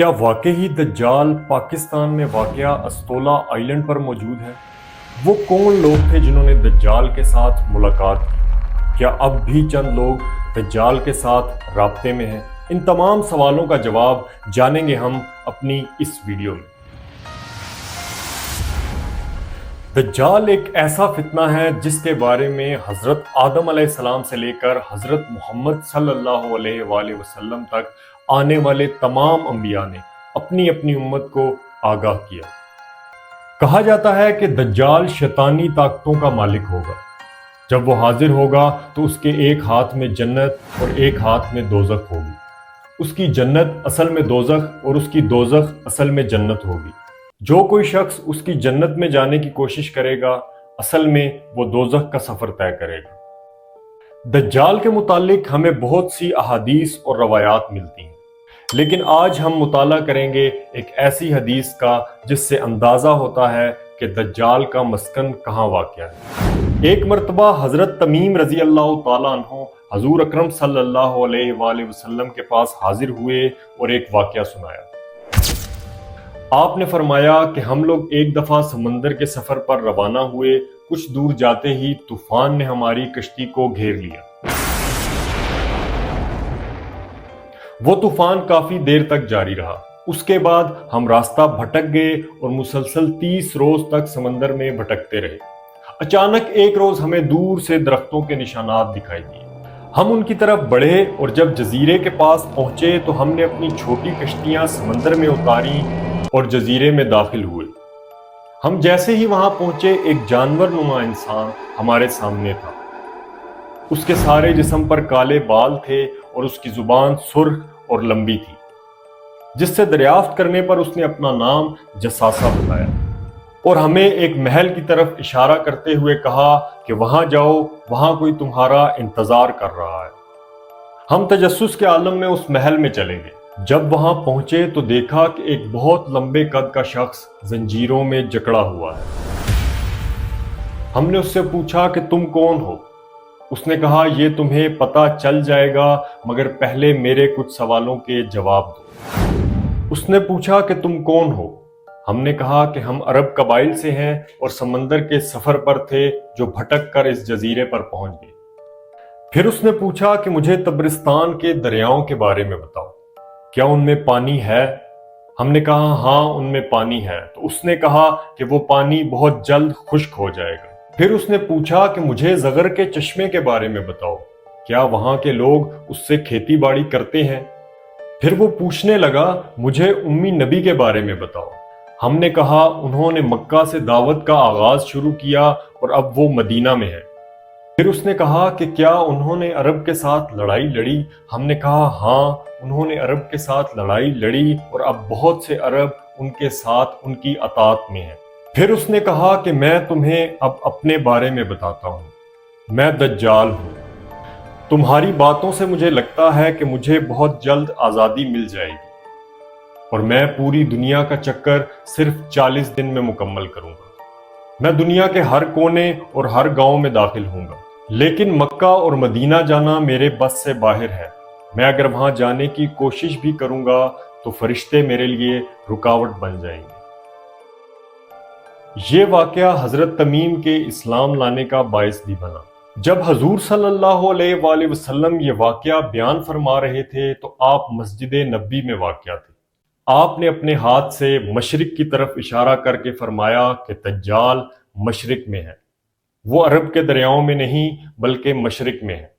क्या वाकई दज्जाल पाकिस्तान में वाक़या अस्तोला आइलैंड पर मौजूद है? वो कौन लोग थे जिन्होंने दज्जाल के साथ मुलाकात की? क्या अब भी चंद लोग दज्जाल के साथ राब्ते में हैं? इन तमाम सवालों का जवाब जानेंगे हम अपनी इस वीडियो में। दज्जाल एक ऐसा फितना है जिसके बारे में हज़रत आदम अलैहिस्सलाम से लेकर हज़रत मोहम्मद सल्लल्लाहु अलैहि वसल्लम तक आने वाले तमाम अंबिया ने अपनी अपनी उम्मत को आगाह किया। कहा जाता है कि दज्जाल शैतानी ताकतों का मालिक होगा। जब वो हाजिर होगा तो उसके एक हाथ में जन्नत और एक हाथ में दोज़ख होगी। उसकी जन्नत असल में दोज़ख और उसकी दोज़ख असल में जन्नत होगी। जो कोई शख्स उसकी जन्नत में जाने की कोशिश करेगा, असल में वो दोज़ख का सफ़र तय करेगा। दज्जाल के मुतालिक हमें बहुत सी अहादीस और रवायात मिलती हैं, लेकिन आज हम मुताला करेंगे एक ऐसी हदीस का जिससे अंदाज़ा होता है कि दज्जाल का मस्कन कहाँ वाक़या है। एक मरतबा हज़रत तमीम रज़ी अल्लाह ताला अन्हु हज़ूर अकरम सल्लल्लाहु अलैहि वसल्लम के पास हाजिर हुए और एक वाक़या सुनाया। आपने फरमाया कि हम लोग एक दफ़ा समंदर के सफ़र पर रवाना हुए। कुछ दूर जाते ही तूफान ने हमारी कश्ती को घेर लिया। वो तूफान काफ़ी देर तक जारी रहा। उसके बाद हम रास्ता भटक गए और मुसलसल 30 रोज़ तक समंदर में भटकते रहे। अचानक एक रोज़ हमें दूर से दरख्तों के निशानात दिखाई दिए। हम उनकी तरफ बढ़े और जब जजीरे के पास पहुंचे तो हमने अपनी छोटी कश्तियां समंदर में उतारी और जजीरे में दाखिल हुए। हम जैसे ही वहां पहुंचे, एक जानवर नुमा इंसान हमारे सामने था। उसके सारे जिस्म पर काले बाल थे और उसकी जुबान सुर्ख और लंबी थी, जिससे दरियाफ्त करने पर उसने अपना नाम जसासा बताया और हमें एक महल की तरफ इशारा करते हुए कहा कि वहां जाओ, वहां कोई तुम्हारा इंतजार कर रहा है। हम तजस्सुस के आलम में उस महल में चले गए। जब वहां पहुंचे तो देखा कि एक बहुत लंबे कद का शख्स जंजीरों में जकड़ा हुआ है। हमने उससे पूछा कि तुम कौन हो? उसने कहा, ये तुम्हें पता चल जाएगा, मगर पहले मेरे कुछ सवालों के जवाब दो। उसने पूछा कि तुम कौन हो? हमने कहा कि हम अरब कबाइल से हैं और समंदर के सफर पर थे जो भटक कर इस जजीरे पर पहुंच गए। फिर उसने पूछा कि मुझे तब्रिस्तान के दरियाओं के बारे में बताओ, क्या उनमें पानी है? हमने कहा हाँ, उनमें पानी है। तो उसने कहा कि वो पानी बहुत जल्द खुश्क हो जाएगा। फिर उसने पूछा कि मुझे ज़गर के चश्मे के बारे में बताओ, क्या वहाँ के लोग उससे खेती बाड़ी करते हैं? फिर वो पूछने लगा, मुझे उम्मी नबी के बारे में बताओ। हमने कहा उन्होंने मक्का से दावत का आगाज़ शुरू किया और अब वो मदीना में है। फिर उसने कहा कि क्या उन्होंने अरब के साथ लड़ाई लड़ी? हमने कहा हाँ, उन्होंने अरब के साथ लड़ाई लड़ी और अब बहुत से अरब उनके साथ उनकी अतात में हैं। फिर उसने कहा कि मैं तुम्हें अब अपने बारे में बताता हूँ। मैं दज्जाल हूँ। तुम्हारी बातों से मुझे लगता है कि मुझे बहुत जल्द आज़ादी मिल जाएगी और मैं पूरी दुनिया का चक्कर सिर्फ 40 दिन में मुकम्मल करूँगा। मैं दुनिया के हर कोने और हर गांव में दाखिल होऊंगा, लेकिन मक्का और मदीना जाना मेरे बस से बाहर है। मैं अगर वहां जाने की कोशिश भी करूंगा तो फरिश्ते मेरे लिए रुकावट बन जाएंगे। ये वाकया हजरत तमीम के इस्लाम लाने का बायस भी बना। जब हजूर सल्लल्लाहु अलैहि वसल्लम ये वाकया बयान फरमा रहे थे तो आप मस्जिद नबी में वाकया थे। आपने अपने हाथ से मशरिक की तरफ इशारा करके फरमाया कि दज्जाल मशरिक में है। वो अरब के दरियाओं में नहीं बल्कि मशरिक में है।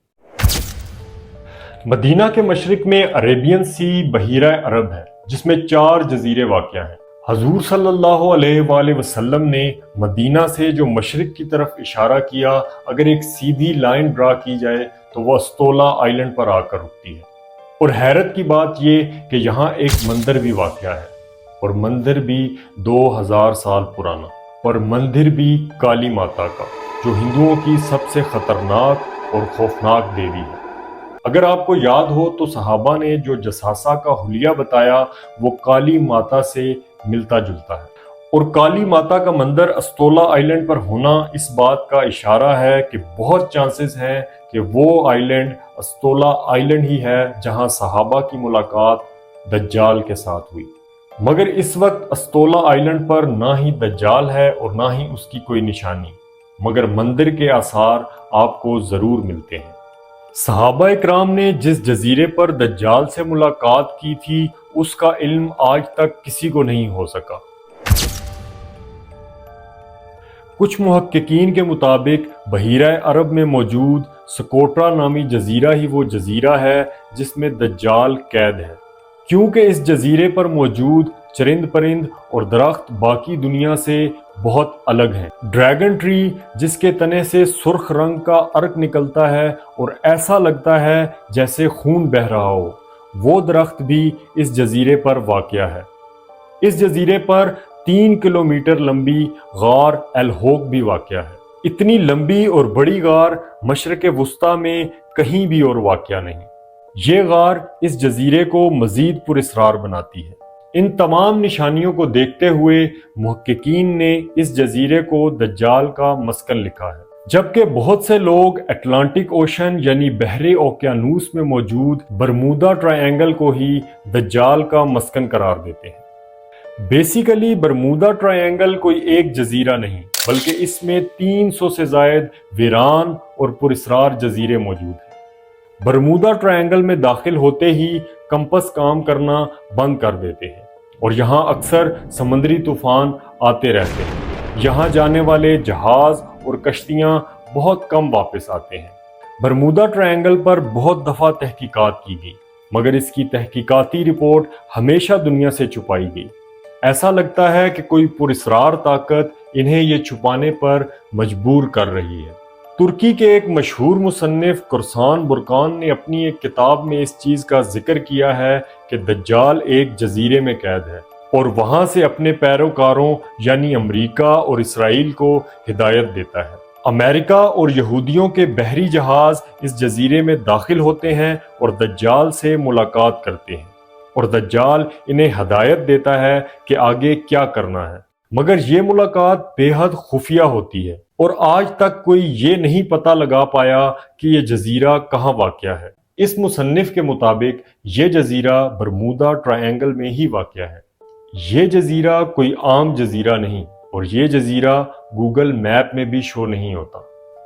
मदीना के मशरिक में अरेबियन सी बहीरा अरब है, जिसमें 4 जजीरे वाक़या हैं। हजूर सल्लल्लाहु अलैहि वसल्लम ने मदीना से जो मशरिक की तरफ इशारा किया, अगर एक सीधी लाइन ड्रा की जाए तो वह अस्तोला आइलैंड पर आकर रुकती है। और हैरत की बात यह कि यहाँ एक मंदिर भी वाक़या है, और मंदिर भी 2000 साल पुराना, और मंदिर भी काली माता का, जो हिंदुओं की सबसे खतरनाक और खौफनाक देवी है। अगर आपको याद हो तो सहाबा ने जो जसासा का हुलिया बताया वो काली माता से मिलता जुलता है, और काली माता का मंदिर अस्तोला आइलैंड पर होना इस बात का इशारा है कि बहुत चांसेस हैं कि वो आइलैंड अस्तोला आइलैंड ही है जहां सहाबा की मुलाकात دجال کے ساتھ ہوئی۔ مگر اس وقت استولا آئلینڈ پر نہ ہی دجال ہے اور نہ ہی اس کی کوئی نشانی، مگر مندر کے آثار آپ کو ضرور ملتے ہیں۔ صحابہ اکرام نے جس جزیرے پر دجال سے ملاقات کی تھی اس کا علم آج تک کسی کو نہیں ہو سکا۔ کچھ محققین کے مطابق بحیرہ عرب میں موجود سکوٹرا نامی جزیرہ ہی وہ جزیرہ ہے جس میں دجال قید ہے، کیونکہ اس جزیرے پر موجود چرند پرند اور درخت باقی دنیا سے بہت الگ ہیں۔ ڈریگن ٹری جس کے تنے سے سرخ رنگ کا عرق نکلتا ہے اور ایسا لگتا ہے جیسے خون بہہ رہا ہو، وہ درخت بھی اس جزیرے پر واقع ہے۔ اس جزیرے پر 3 کلومیٹر لمبی غار الہوک بھی واقع ہے۔ اتنی لمبی اور بڑی غار مشرق وسطیٰ میں کہیں بھی اور واقع نہیں۔ یہ غار اس جزیرے کو مزید پراسرار بناتی ہے۔ ان تمام نشانیوں کو دیکھتے ہوئے محققین نے اس جزیرے کو دجال کا مسکن لکھا ہے، جبکہ بہت سے لوگ اٹلانٹک اوشن یعنی بحر اوقیانوس میں موجود برمودا ٹرائینگل کو ہی دجال کا مسکن قرار دیتے ہیں۔ بیسیکلی برمودا ٹرائینگل کوئی ایک جزیرہ نہیں، بلکہ اس میں 300 سے زائد ویران اور پراسرار جزیرے موجود ہیں۔ برمودا ٹرائینگل میں داخل ہوتے ہی کمپس کام کرنا بند کر دیتے ہیں اور یہاں اکثر سمندری طوفان آتے رہتے ہیں۔ یہاں جانے والے جہاز اور کشتیاں بہت کم واپس آتے ہیں۔ برمودا ٹرائینگل پر بہت دفعہ تحقیقات کی گئی، مگر اس کی تحقیقاتی رپورٹ ہمیشہ دنیا سے چھپائی گئی۔ ایسا لگتا ہے کہ کوئی پراسرار طاقت انہیں یہ چھپانے پر مجبور کر رہی ہے۔ ترکی کے ایک مشہور مصنف قرسان برکان نے اپنی ایک کتاب میں اس چیز کا ذکر کیا ہے کہ دجال ایک جزیرے میں قید ہے اور وہاں سے اپنے پیروکاروں یعنی امریکہ اور اسرائیل کو ہدایت دیتا ہے۔ امریکہ اور یہودیوں کے بحری جہاز اس جزیرے میں داخل ہوتے ہیں اور دجال سے ملاقات کرتے ہیں، اور دجال انہیں ہدایت دیتا ہے کہ آگے کیا کرنا ہے۔ مگر یہ ملاقات بے حد خفیہ ہوتی ہے اور آج تک کوئی یہ نہیں پتہ لگا پایا کہ یہ جزیرہ کہاں واقع ہے۔ اس مصنف کے مطابق یہ جزیرہ برمودا ٹرائینگل میں ہی واقع ہے۔ یہ جزیرہ کوئی عام جزیرہ نہیں اور یہ جزیرہ گوگل میپ میں بھی شو نہیں ہوتا،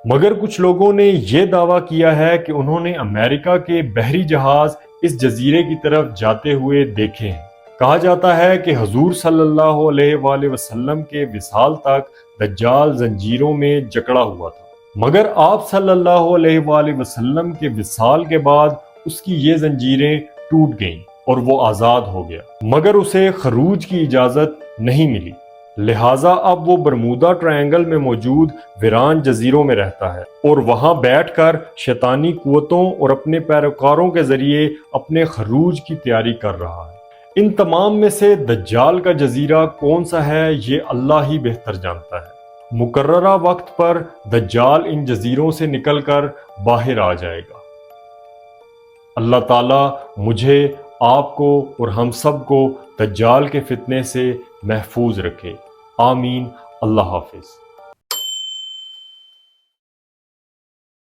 مگر کچھ لوگوں نے یہ دعویٰ کیا ہے کہ انہوں نے امریکہ کے بحری جہاز اس جزیرے کی طرف جاتے ہوئے دیکھے ہیں۔ کہا جاتا ہے کہ حضور صلی اللہ علیہ وآلہ وسلم کے وصال تک دجال زنجیروں میں جکڑا ہوا تھا، مگر آپ صلی اللہ علیہ وآلہ وسلم کے وصال کے بعد اس کی یہ زنجیریں ٹوٹ گئیں اور وہ آزاد ہو گیا، مگر اسے خروج کی اجازت نہیں ملی، لہٰذا اب وہ برمودا ٹرائینگل میں موجود ویران جزیروں میں رہتا ہے اور وہاں بیٹھ کر شیطانی قوتوں اور اپنے پیروکاروں کے ذریعے اپنے خروج کی تیاری کر رہا ہے۔ ان تمام میں سے دجال کا جزیرہ کون سا ہے یہ اللہ ہی بہتر جانتا ہے۔ مقررہ وقت پر دجال ان جزیروں سے نکل کر باہر آ جائے گا۔ اللہ تعالیٰ مجھے، آپ کو اور ہم سب کو دجال کے فتنے سے محفوظ رکھے، آمین۔ اللہ حافظ۔